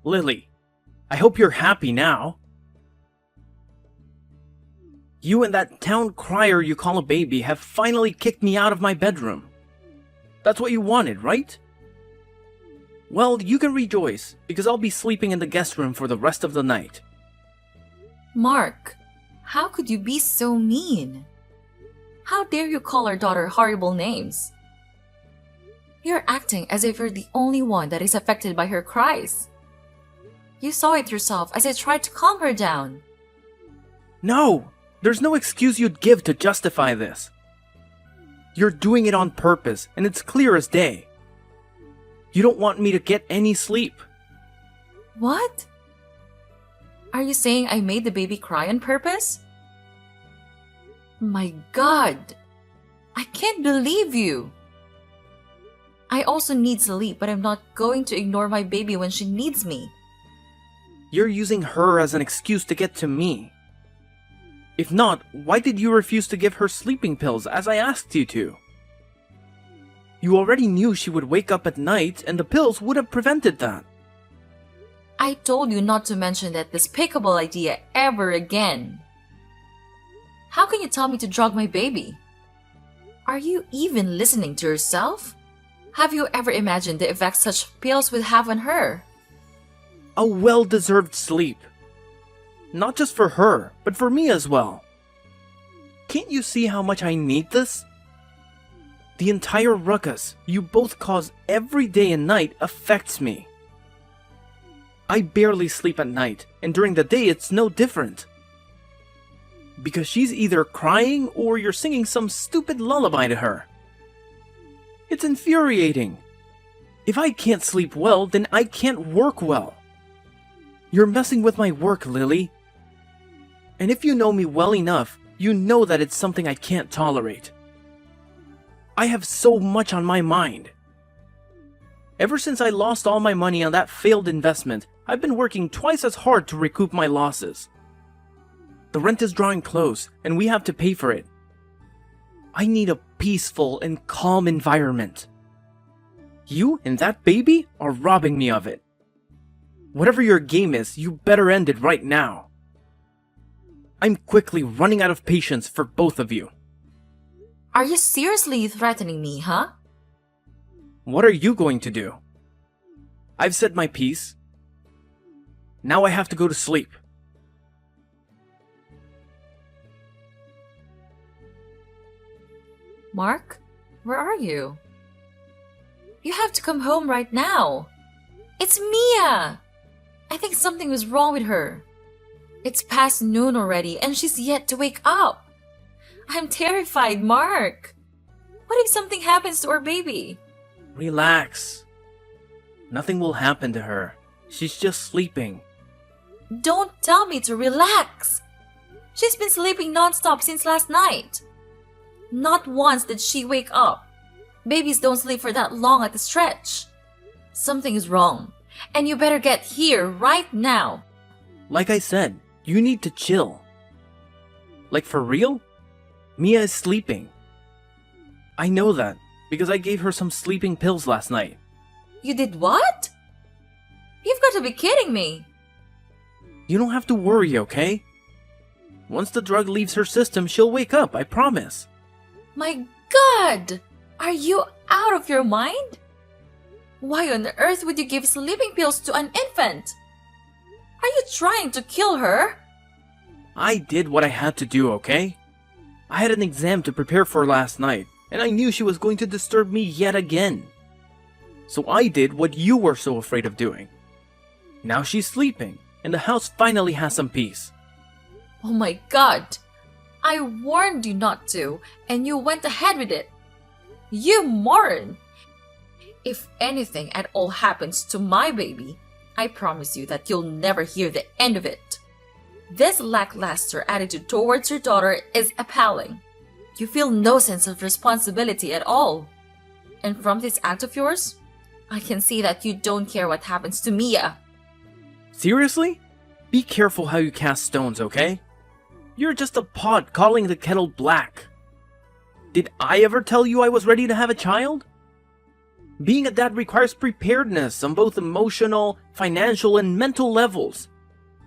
Lily, I hope you're happy now. You and that town crier you call a baby have finally kicked me out of my bedroom. That's what you wanted, right? Well, you can rejoice, because I'll be sleeping in the guest room for the rest of the night. Mark, how could you be so mean? How dare you call our daughter horrible names? You're acting as if you're the only one that is affected by her cries. You saw it yourself as I tried to calm her down. No! There's no excuse you'd give to justify this. You're doing it on purpose, and it's clear as day. You don't want me to get any sleep. What? Are you saying I made the baby cry on purpose? My God! I can't believe you! I also need sleep, but I'm not going to ignore my baby when she needs me. You're using her as an excuse to get to me. If not, why did you refuse to give her sleeping pills as I asked you to? You already knew she would wake up at night, and the pills would have prevented that. I told you not to mention that despicable idea ever again. How can you tell me to drug my baby? Are you even listening to yourself? Have you ever imagined the effect such pills would have on her? A well-deserved sleep. Not just for her, but for me as well. Can't you see how much I need this? The entire ruckus you both cause every day and night affects me. I barely sleep at night, and during the day it's no different. Because she's either crying or you're singing some stupid lullaby to her. It's infuriating. If I can't sleep well, then I can't work well. You're messing with my work, Lily. And if you know me well enough, you know that it's something I can't tolerate. I have so much on my mind. Ever since I lost all my money on that failed investment, I've been working twice as hard to recoup my losses. The rent is drawing close, and we have to pay for it. I need a peaceful and calm environment. You and that baby are robbing me of it. Whatever your game is, you better end it right now. I'm quickly running out of patience for both of you. Are you seriously threatening me, huh? What are you going to do? I've said my piece. Now I have to go to sleep. Mark, where are you? You have to come home right now. It's Mia! I think something was wrong with her. It's past noon already and she's yet to wake up. I'm terrified, Mark. What if something happens to our baby? Relax. Nothing will happen to her. She's just sleeping. Don't tell me to relax. She's been sleeping non-stop since last night. Not once did she wake up. Babies don't sleep for that long at a stretch. Something is wrong, and you better get here right now. Like I said, you need to chill. Like for real? Mia is sleeping. I know that, because I gave her some sleeping pills last night. You did what? You've got to be kidding me. You don't have to worry, okay? Once the drug leaves her system, she'll wake up, I promise. My God! Are you out of your mind? Why on earth would you give sleeping pills to an infant? Are you trying to kill her? I did what I had to do, okay? I had an exam to prepare for last night, and I knew she was going to disturb me yet again. So I did what you were so afraid of doing. Now she's sleeping, and the house finally has some peace. Oh my God! I warned you not to, and you went ahead with it. You moron! If anything at all happens to my baby, I promise you that you'll never hear the end of it. This lackluster attitude towards your daughter is appalling. You feel no sense of responsibility at all. And from this act of yours, I can see that you don't care what happens to Mia. Seriously? Be careful how you cast stones, okay? You're just a pot calling the kettle black. Did I ever tell you I was ready to have a child? Being a dad requires preparedness on both emotional, financial, and mental levels.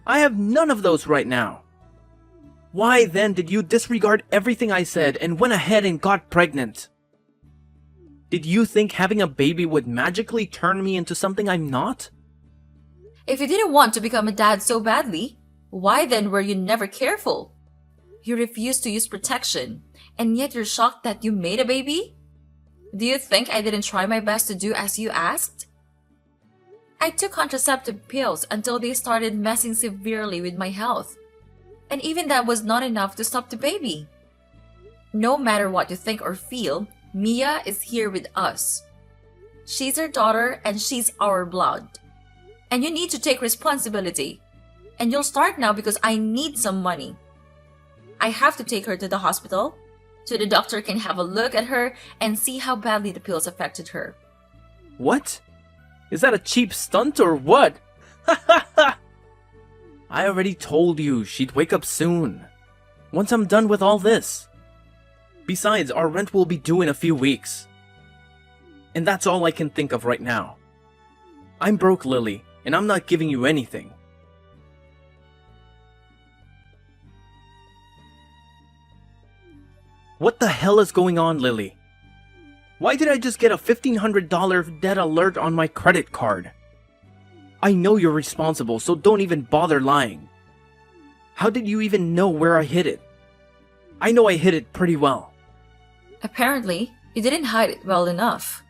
I have none of those right now. Why then did you disregard everything I said and went ahead and got pregnant? Did you think having a baby would magically turn me into something I'm not? If you didn't want to become a dad so badly, why then were you never careful? You refused to use protection, and yet you're shocked that you made a baby? Do you think I didn't try my best to do as you asked? I took contraceptive pills until they started messing severely with my health. And even that was not enough to stop the baby. No matter what you think or feel, Mia is here with us. She's our daughter and she's our blood. And you need to take responsibility. And you'll start now because I need some money. I have to take her to the hospital so the doctor can have a look at her and see how badly the pills affected her. What? Is that a cheap stunt or what? Ha ha ha! I already told you she'd wake up soon. Once I'm done with all this. Besides, our rent will be due in a few weeks. And that's all I can think of right now. I'm broke, Lily, and I'm not giving you anything. What the hell is going on, Lily? Why did I just get a $1,500 debt alert on my credit card? I know you're responsible, so don't even bother lying. How did you even know where I hid it? I know I hid it pretty well. Apparently, you didn't hide it well enough.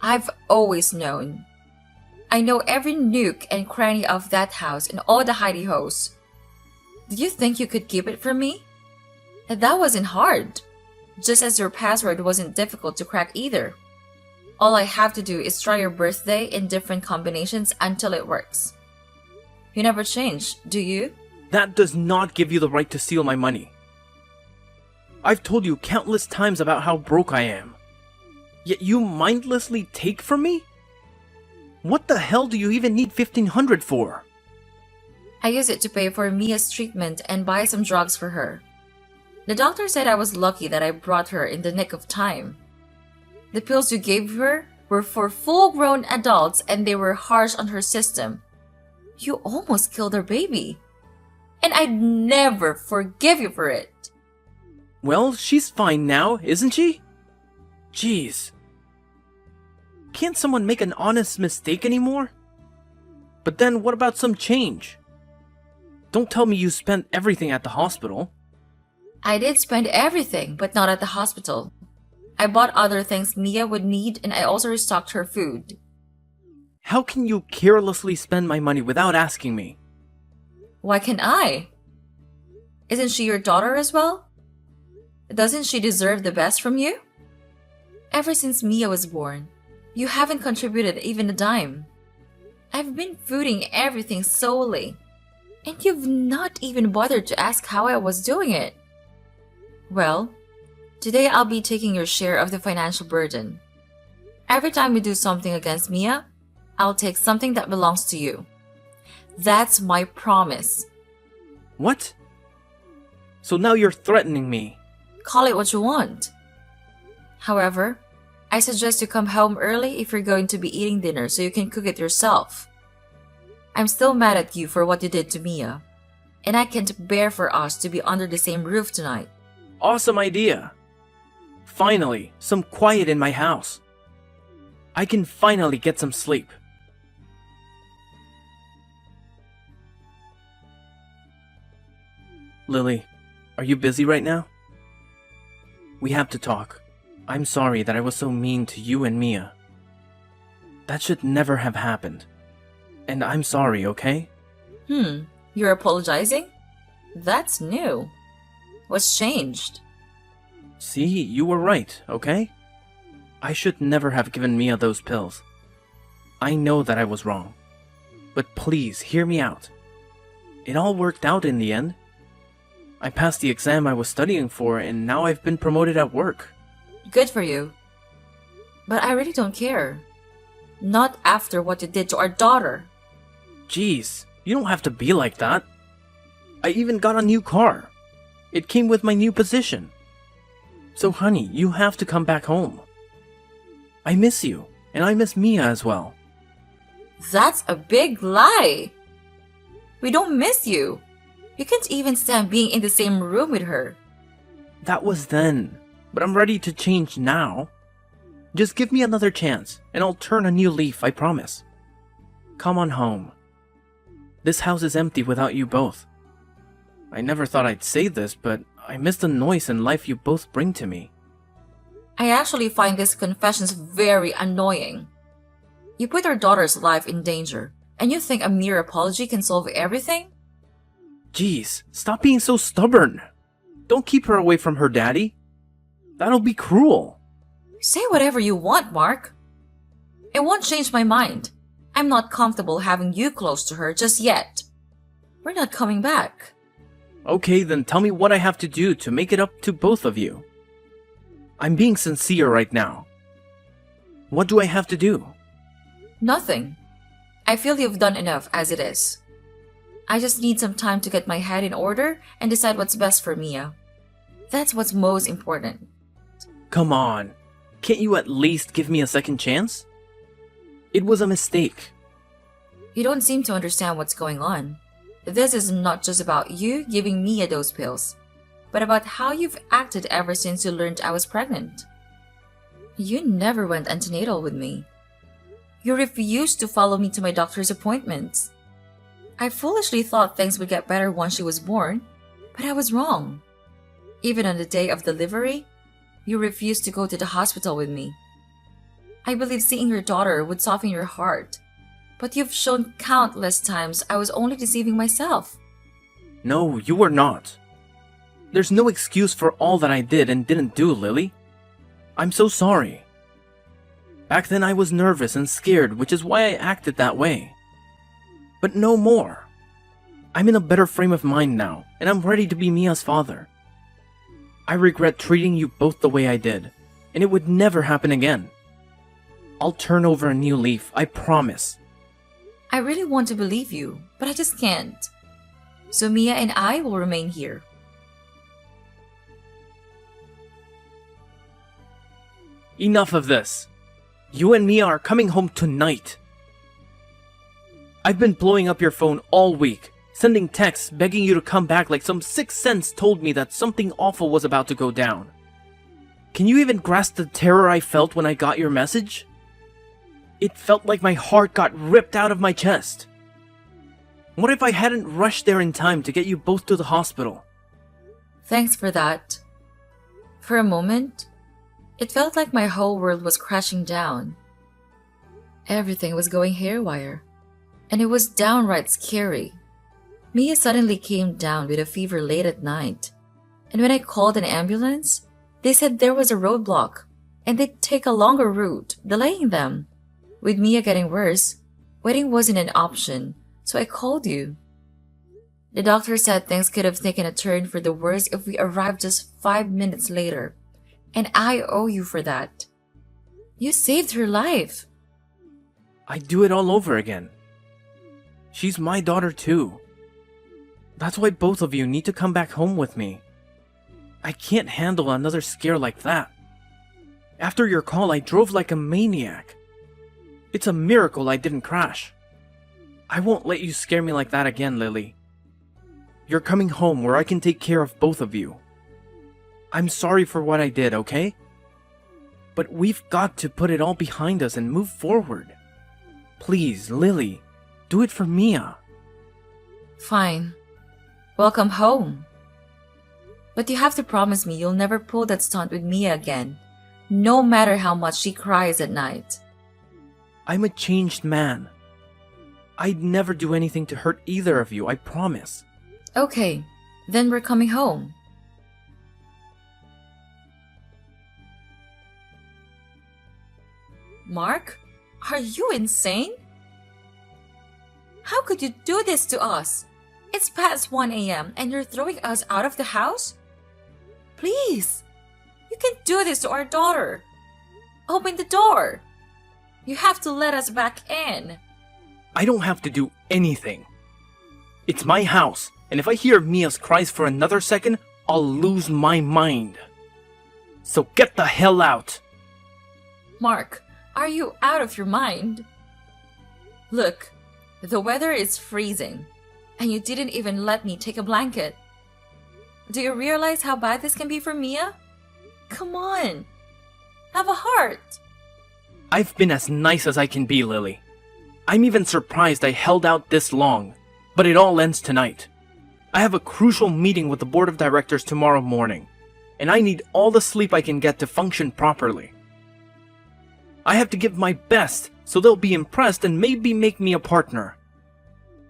I've always known. I know every nook and cranny of that house and all the hidey-hoes. Did you think you could keep it from me? That wasn't hard. Just as your password wasn't difficult to crack either. All I have to do is try your birthday in different combinations until it works. You never change, do you? That does not give you the right to steal my money. I've told you countless times about how broke I am. Yet you mindlessly take from me? What the hell do you even need $1,500 for? I use it to pay for Mia's treatment and buy some drugs for her. The doctor said I was lucky that I brought her in the nick of time. The pills you gave her were for full-grown adults and they were harsh on her system. You almost killed her baby. And I'd never forgive you for it. Well, she's fine now, isn't she? Jeez. Can't someone make an honest mistake anymore? But then what about some change? Don't tell me you spent everything at the hospital. I did spend everything, but not at the hospital. I bought other things Mia would need and I also restocked her food. How can you carelessly spend my money without asking me? Why can I? Isn't she your daughter as well? Doesn't she deserve the best from you? Ever since Mia was born, you haven't contributed even a dime. I've been fooding everything solely, and you've not even bothered to ask how I was doing it. Well, today I'll be taking your share of the financial burden. Every time you do something against Mia, I'll take something that belongs to you. That's my promise. What? So now you're threatening me. Call it what you want. However, I suggest you come home early if you're going to be eating dinner so you can cook it yourself. I'm still mad at you for what you did to Mia, and I can't bear for us to be under the same roof tonight. Awesome idea. Finally, some quiet in my house. I can finally get some sleep. Lily, are you busy right now? We have to talk. I'm sorry that I was so mean to you and Mia. That should never have happened. And I'm sorry, okay? You're apologizing? That's new. What's changed? See, you were right, okay? I should never have given Mia those pills. I know that I was wrong. But please, hear me out. It all worked out in the end. I passed the exam I was studying for, and now I've been promoted at work. Good for you. But I really don't care. Not after what you did to our daughter. Jeez, you don't have to be like that. I even got a new car. It came with my new position. So honey, you have to come back home. I miss you, and I miss Mia as well. That's a big lie. We don't miss you. You can't even stand being in the same room with her. That was then, but I'm ready to change now. Just give me another chance, and I'll turn a new leaf, I promise. Come on home. This house is empty without you both. I never thought I'd say this, but I miss the noise and life you both bring to me. I actually find these confessions very annoying. You put our daughter's life in danger, and you think a mere apology can solve everything? Jeez, stop being so stubborn. Don't keep her away from her daddy. That'll be cruel. Say whatever you want, Mark. It won't change my mind. I'm not comfortable having you close to her just yet. We're not coming back. Okay, then tell me what I have to do to make it up to both of you. I'm being sincere right now. What do I have to do? Nothing. I feel you've done enough as it is. I just need some time to get my head in order and decide what's best for Mia. That's what's most important. Come on. Can't you at least give me a second chance? It was a mistake. You don't seem to understand what's going on. This is not just about you giving Mia those pills, but about how you've acted ever since you learned I was pregnant. You never went antenatal with me. You refused to follow me to my doctor's appointments. I foolishly thought things would get better once she was born, but I was wrong. Even on the day of delivery, you refused to go to the hospital with me. I believe seeing your daughter would soften your heart, but you've shown countless times I was only deceiving myself. No, you were not. There's no excuse for all that I did and didn't do, Lily. I'm so sorry. Back then I was nervous and scared, which is why I acted that way. But no more. I'm in a better frame of mind now, and I'm ready to be Mia's father. I regret treating you both the way I did, and it would never happen again. I'll turn over a new leaf, I promise. I really want to believe you, but I just can't. So Mia and I will remain here. Enough of this. You and Mia are coming home tonight. I've been blowing up your phone all week, sending texts begging you to come back like some sixth sense told me that something awful was about to go down. Can you even grasp the terror I felt when I got your message? It felt like my heart got ripped out of my chest. What if I hadn't rushed there in time to get you both to the hospital? Thanks for that. For a moment, it felt like my whole world was crashing down. Everything was going haywire, and it was downright scary. Mia suddenly came down with a fever late at night, and when I called an ambulance, they said there was a roadblock, and they'd take a longer route, delaying them. With Mia getting worse, waiting wasn't an option, so I called you. The doctor said things could have taken a turn for the worse if we arrived just 5 minutes later, and I owe you for that. You saved her life. I'd do it all over again. She's my daughter too. That's why both of you need to come back home with me. I can't handle another scare like that. After your call, I drove like a maniac. It's a miracle I didn't crash. I won't let you scare me like that again, Lily. You're coming home where I can take care of both of you. I'm sorry for what I did, okay? But we've got to put it all behind us and move forward. Please, Lily, do it for Mia. Fine. Welcome home. But you have to promise me you'll never pull that stunt with Mia again, no matter how much she cries at night. I'm a changed man. I'd never do anything to hurt either of you, I promise. Okay, then we're coming home. Mark, are you insane? How could you do this to us? It's past 1 a.m. and you're throwing us out of the house? Please, you can't do this to our daughter. Open the door. You have to let us back in. I don't have to do anything. It's my house, and if I hear Mia's cries for another second, I'll lose my mind. So get the hell out. Mark, Are you out of your mind? Look, the weather is freezing, and you didn't even let me take a blanket. Do you realize how bad this can be for Mia? Come on, have a heart. I've been as nice as I can be, Lily. I'm even surprised I held out this long, but it all ends tonight. I have a crucial meeting with the board of directors tomorrow morning, and I need all the sleep I can get to function properly. I have to give my best so they'll be impressed and maybe make me a partner.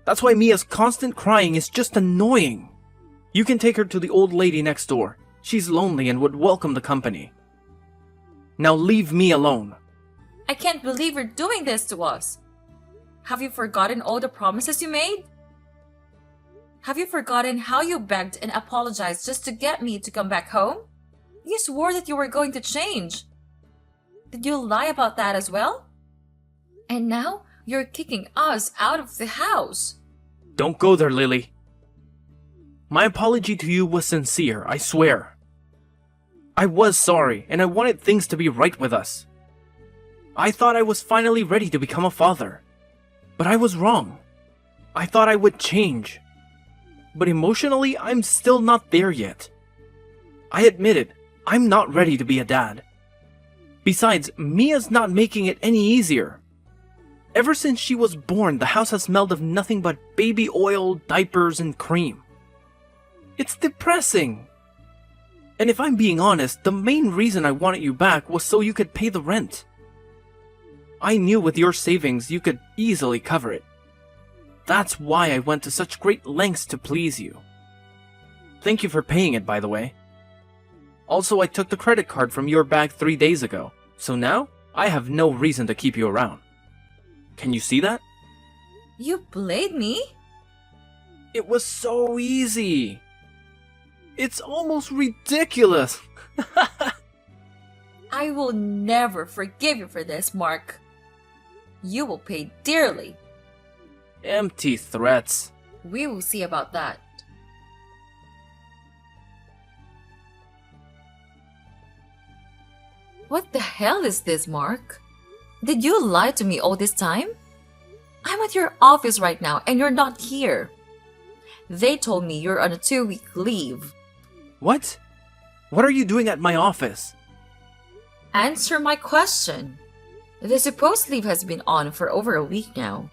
That's why Mia's constant crying is just annoying. You can take her to the old lady next door. She's lonely and would welcome the company. Now leave me alone. I can't believe you're doing this to us. Have you forgotten all the promises you made? Have you forgotten how you begged and apologized just to get me to come back home? You swore that you were going to change. Did you lie about that as well? And now you're kicking us out of the house. Don't go there, Lily. My apology to you was sincere, I swear. I was sorry, and I wanted things to be right with us. I thought I was finally ready to become a father. But I was wrong. I thought I would change. But emotionally, I'm still not there yet. I admit it, I'm not ready to be a dad. Besides, Mia's not making it any easier. Ever since she was born, the house has smelled of nothing but baby oil, diapers, and cream. It's depressing. And if I'm being honest, the main reason I wanted you back was so you could pay the rent. I knew with your savings you could easily cover it. That's why I went to such great lengths to please you. Thank you for paying it, by the way. Also, I took the credit card from your bag 3 days ago, so now I have no reason to keep you around. Can you see that? You played me? It was so easy. It's almost ridiculous. I will never forgive you for this, Mark. You will pay dearly. Empty threats. We will see about that. What the hell is this, Mark? Did you lie to me all this time? I'm at your office right now and you're not here. They told me you're on a 2-week leave. What? What are you doing at my office? Answer my question. The supposed leave has been on for over a week now.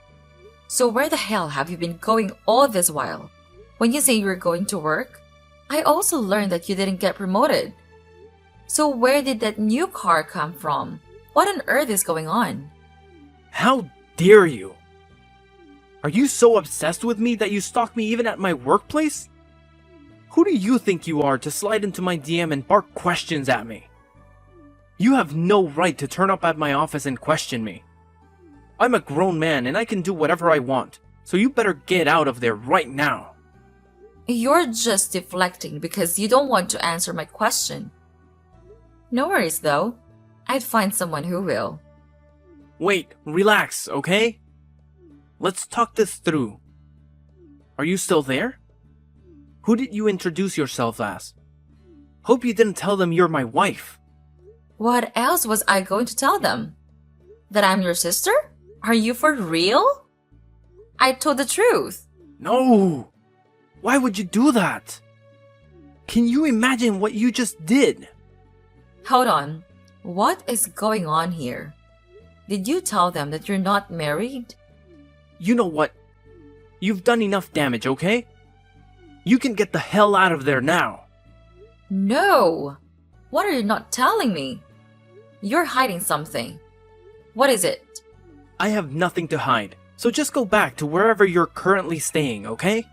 So where the hell have you been going all this while? When you say you're going to work, I also learned that you didn't get promoted. So where did that new car come from? What on earth is going on? How dare you? Are you so obsessed with me that you stalk me even at my workplace? Who do you think you are to slide into my DM and bark questions at me? You have no right to turn up at my office and question me. I'm a grown man and I can do whatever I want, so you better get out of there right now. You're just deflecting because you don't want to answer my question. No worries though. I'd find someone who will. Wait, relax, okay? Let's talk this through. Are you still there? Who did you introduce yourself as? Hope you didn't tell them you're my wife. What else was I going to tell them? That I'm your sister? Are you for real? I told the truth. No! Why would you do that? Can you imagine what you just did? Hold on. What is going on here? Did you tell them that you're not married? You know what? You've done enough damage, okay? You can get the hell out of there now. No! What are you not telling me? You're hiding something. What is it? I have nothing to hide, so just go back to wherever you're currently staying, okay?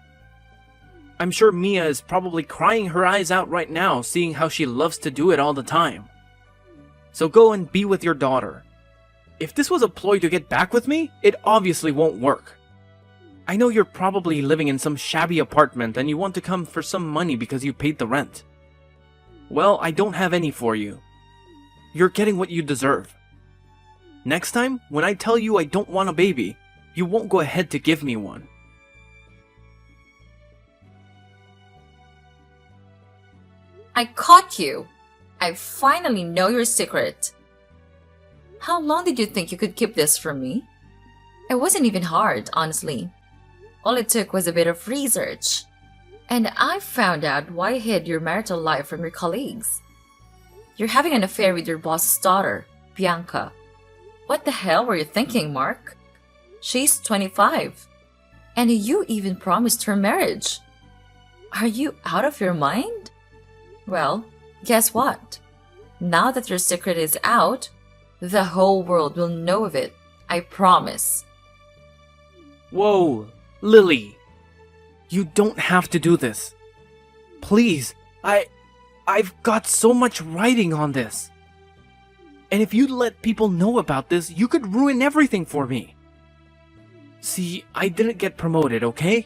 I'm sure Mia is probably crying her eyes out right now, seeing how she loves to do it all the time. So go and be with your daughter. If this was a ploy to get back with me, it obviously won't work. I know you're probably living in some shabby apartment and you want to come for some money because you paid the rent. Well, I don't have any for you. You're getting what you deserve. Next time, when I tell you I don't want a baby, you won't go ahead to give me one. I caught you. I finally know your secret. How long did you think you could keep this from me? It wasn't even hard, honestly. All it took was a bit of research. And I found out why you hid your marital life from your colleagues. You're having an affair with your boss's daughter, Bianca. What the hell were you thinking, Mark? She's 25. And you even promised her marriage. Are you out of your mind? Well, guess what? Now that your secret is out, the whole world will know of it. I promise. Whoa, Lily. You don't have to do this. Please, I've got so much writing on this. And if you let people know about this, you could ruin everything for me. See, I didn't get promoted, okay?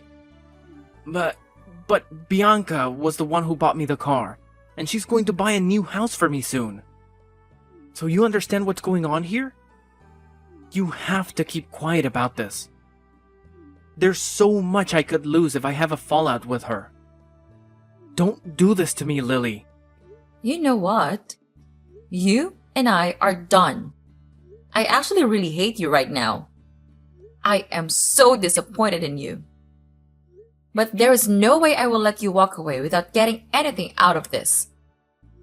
But Bianca was the one who bought me the car, and she's going to buy a new house for me soon. So you understand what's going on here? You have to keep quiet about this. There's so much I could lose if I have a fallout with her. Don't do this to me, Lily. You know what? You and I are done. I actually really hate you right now. I am so disappointed in you. But there is no way I will let you walk away without getting anything out of this.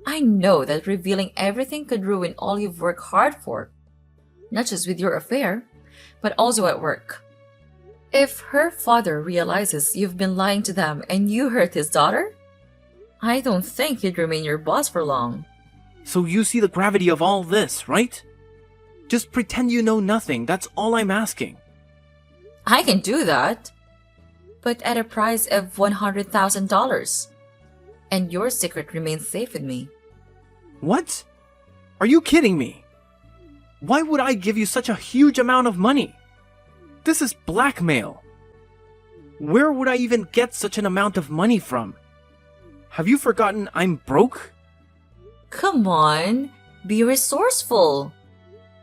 I know that revealing everything could ruin all you've worked hard for. Not just with your affair, but also at work. If her father realizes you've been lying to them and you hurt his daughter, I don't think he'd remain your boss for long. So you see the gravity of all this, right? Just pretend you know nothing, that's all I'm asking. I can do that, but at a price of $100,000. And your secret remains safe with me. What? Are you kidding me? Why would I give you such a huge amount of money? This is blackmail. Where would I even get such an amount of money from? Have you forgotten I'm broke? Come on, be resourceful.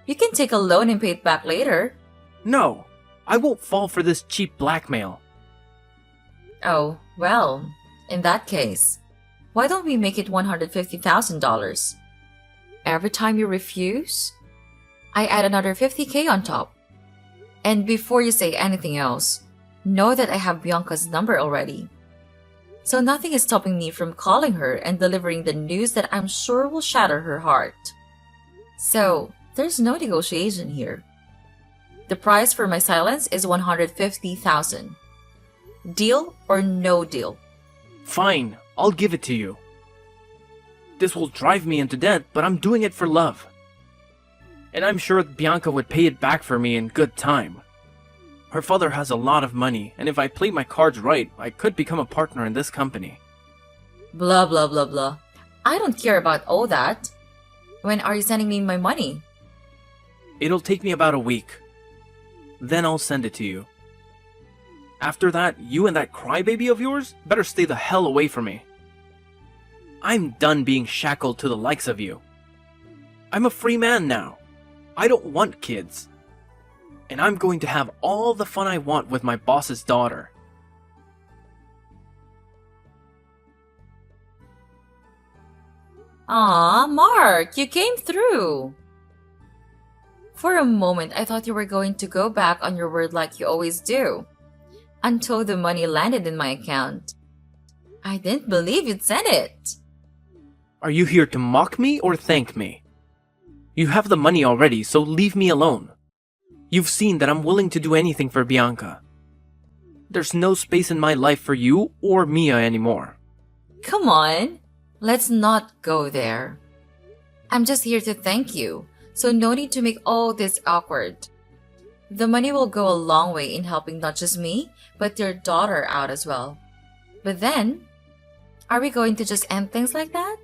You can take a loan and pay it back later. No, I won't fall for this cheap blackmail. Oh, well, in that case, why don't we make it $150,000? Every time you refuse, I add another $50K on top. And before you say anything else, know that I have Bianca's number already. So nothing is stopping me from calling her and delivering the news that I'm sure will shatter her heart. So, there's no negotiation here. The price for my silence is $150,000. Deal or no deal? Fine, I'll give it to you. This will drive me into debt, but I'm doing it for love. And I'm sure Bianca would pay it back for me in good time. Her father has a lot of money, and if I play my cards right, I could become a partner in this company. Blah blah blah blah. I don't care about all that. When are you sending me my money? It'll take me about a week. Then I'll send it to you. After that, you and that crybaby of yours better stay the hell away from me. I'm done being shackled to the likes of you. I'm a free man now. I don't want kids. And I'm going to have all the fun I want with my boss's daughter. Aw, Mark, you came through. For a moment, I thought you were going to go back on your word like you always do. Until the money landed in my account. I didn't believe you'd send it. Are you here to mock me or thank me? You have the money already, so leave me alone. You've seen that I'm willing to do anything for Bianca. There's no space in my life for you or Mia anymore. Come on, let's not go there. I'm just here to thank you, so no need to make all this awkward. The money will go a long way in helping not just me, but your daughter out as well. But then, are we going to just end things like that?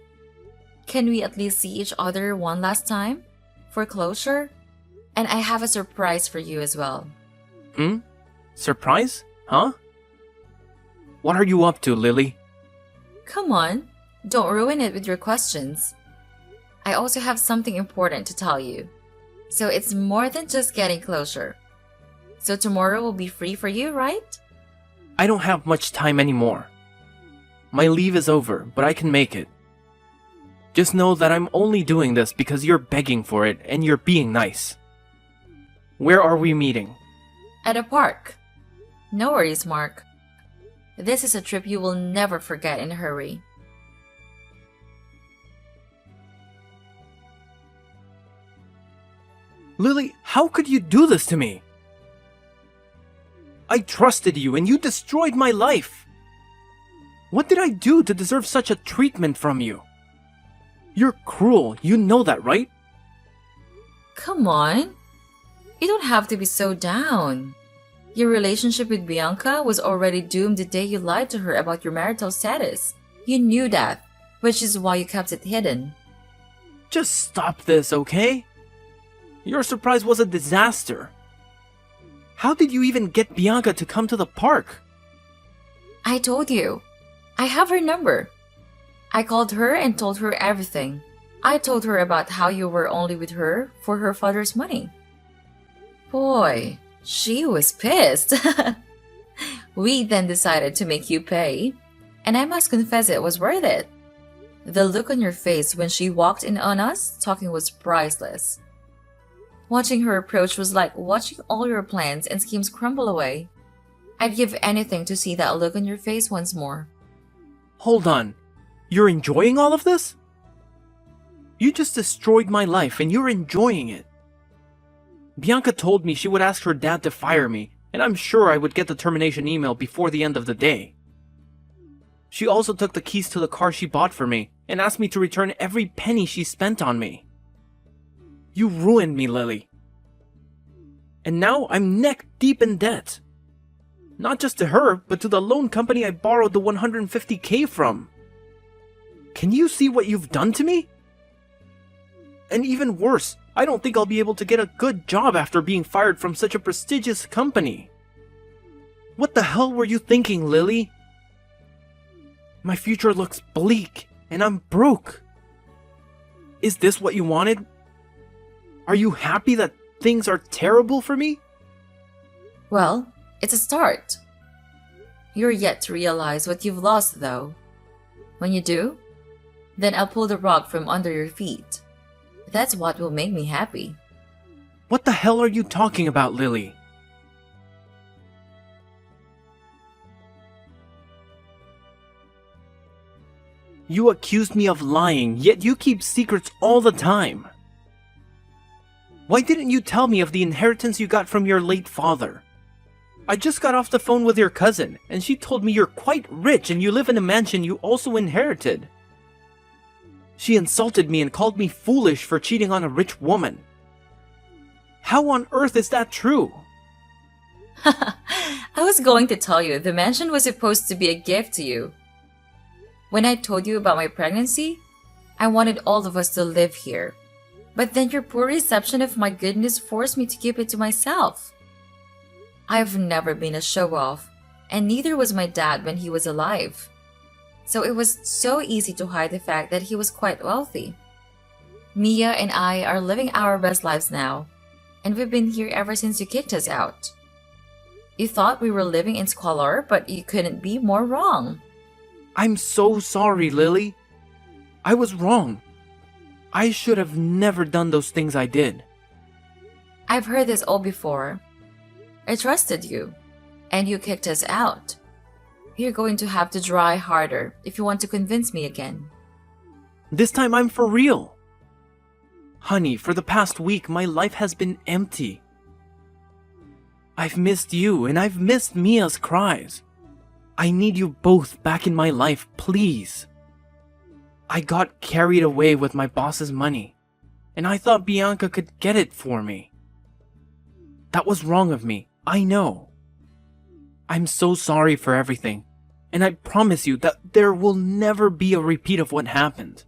Can we at least see each other one last time? For closure? And I have a surprise for you as well. Surprise? Huh? What are you up to, Lily? Come on, don't ruin it with your questions. I also have something important to tell you. So it's more than just getting closure. So tomorrow will be free for you, right? I don't have much time anymore. My leave is over, but I can make it. Just know that I'm only doing this because you're begging for it and you're being nice. Where are we meeting? At a park. No worries, Mark. This is a trip you will never forget in a hurry. Lily, how could you do this to me? I trusted you and you destroyed my life. What did I do to deserve such a treatment from you? You're cruel, you know that, right? Come on. You don't have to be so down. Your relationship with Bianca was already doomed the day you lied to her about your marital status. You knew that, which is why you kept it hidden. Just stop this, okay? Your surprise was a disaster. How did you even get Bianca to come to the park? I told you. I have her number. I called her and told her everything. I told her about how you were only with her for her father's money. Boy, she was pissed. We then decided to make you pay, and I must confess it was worth it. The look on your face when she walked in on us talking was priceless. Watching her approach was like watching all your plans and schemes crumble away. I'd give anything to see that look on your face once more. Hold on. You're enjoying all of this? You just destroyed my life and you're enjoying it. Bianca told me she would ask her dad to fire me, and I'm sure I would get the termination email before the end of the day. She also took the keys to the car she bought for me and asked me to return every penny she spent on me. You ruined me, Lily. And now I'm neck deep in debt. Not just to her, but to the loan company I borrowed the $150K from. Can you see what you've done to me? And even worse, I don't think I'll be able to get a good job after being fired from such a prestigious company. What the hell were you thinking, Lily? My future looks bleak, and I'm broke. Is this what you wanted? Are you happy that things are terrible for me? Well, it's a start. You're yet to realize what you've lost, though. When you do, then I'll pull the rug from under your feet. That's what will make me happy. What the hell are you talking about, Lily? You accused me of lying, yet you keep secrets all the time. Why didn't you tell me of the inheritance you got from your late father? I just got off the phone with your cousin, and she told me you're quite rich and you live in a mansion you also inherited. She insulted me and called me foolish for cheating on a rich woman. How on earth is that true? I was going to tell you the mansion was supposed to be a gift to you. When I told you about my pregnancy, I wanted all of us to live here. But then your poor reception of my goodness forced me to keep it to myself. I've never been a show-off, and neither was my dad when he was alive. So it was so easy to hide the fact that he was quite wealthy. Mia and I are living our best lives now, and we've been here ever since you kicked us out. You thought we were living in squalor, but you couldn't be more wrong. I'm so sorry, Lily. I was wrong. I should have never done those things I did. I've heard this all before. I trusted you, and you kicked us out. You're going to have to try harder if you want to convince me again. This time I'm for real. Honey, for the past week, my life has been empty. I've missed you, and I've missed Mia's cries. I need you both back in my life, please. I got carried away with my boss's money, and I thought Bianca could get it for me. That was wrong of me, I know. I'm so sorry for everything, and I promise you that there will never be a repeat of what happened.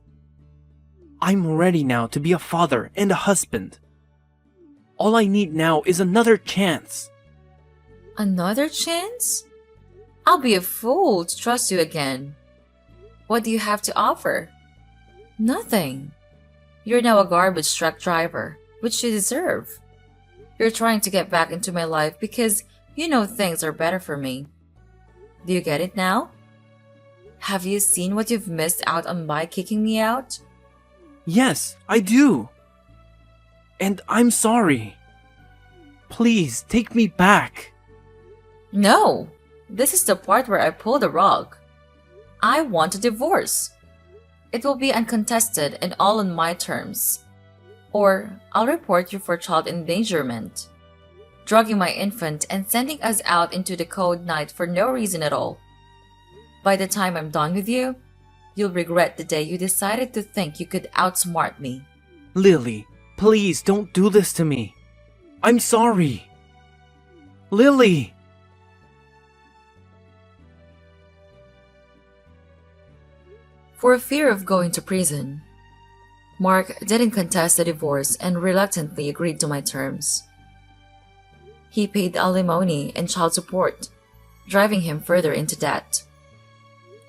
I'm ready now to be a father and a husband. All I need now is another chance. Another chance? I'll be a fool to trust you again. What do you have to offer? Nothing. You're now a garbage truck driver, which you deserve. You're trying to get back into my life because you know things are better for me. Do you get it now? Have you seen what you've missed out on by kicking me out? Yes, I do. And I'm sorry. Please take me back. No, this is the part where I pull the rug. I want a divorce. It will be uncontested and all on my terms. Or I'll report you for child endangerment, drugging my infant and sending us out into the cold night for no reason at all. By the time I'm done with you, you'll regret the day you decided to think you could outsmart me. Lily, please don't do this to me. I'm sorry. Lily! For fear of going to prison, Mark didn't contest the divorce and reluctantly agreed to my terms. He paid alimony and child support, driving him further into debt.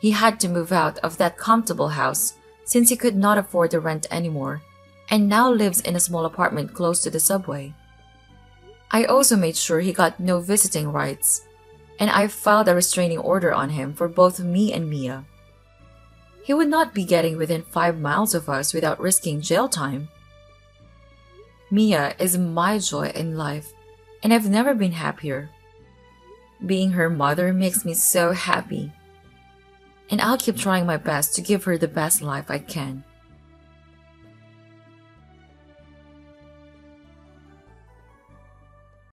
He had to move out of that comfortable house since he could not afford the rent anymore, and now lives in a small apartment close to the subway. I also made sure he got no visiting rights, and I filed a restraining order on him for both me and Mia. He would not be getting within 5 miles of us without risking jail time. Mia is my joy in life, and I've never been happier. Being her mother makes me so happy, and I'll keep trying my best to give her the best life I can.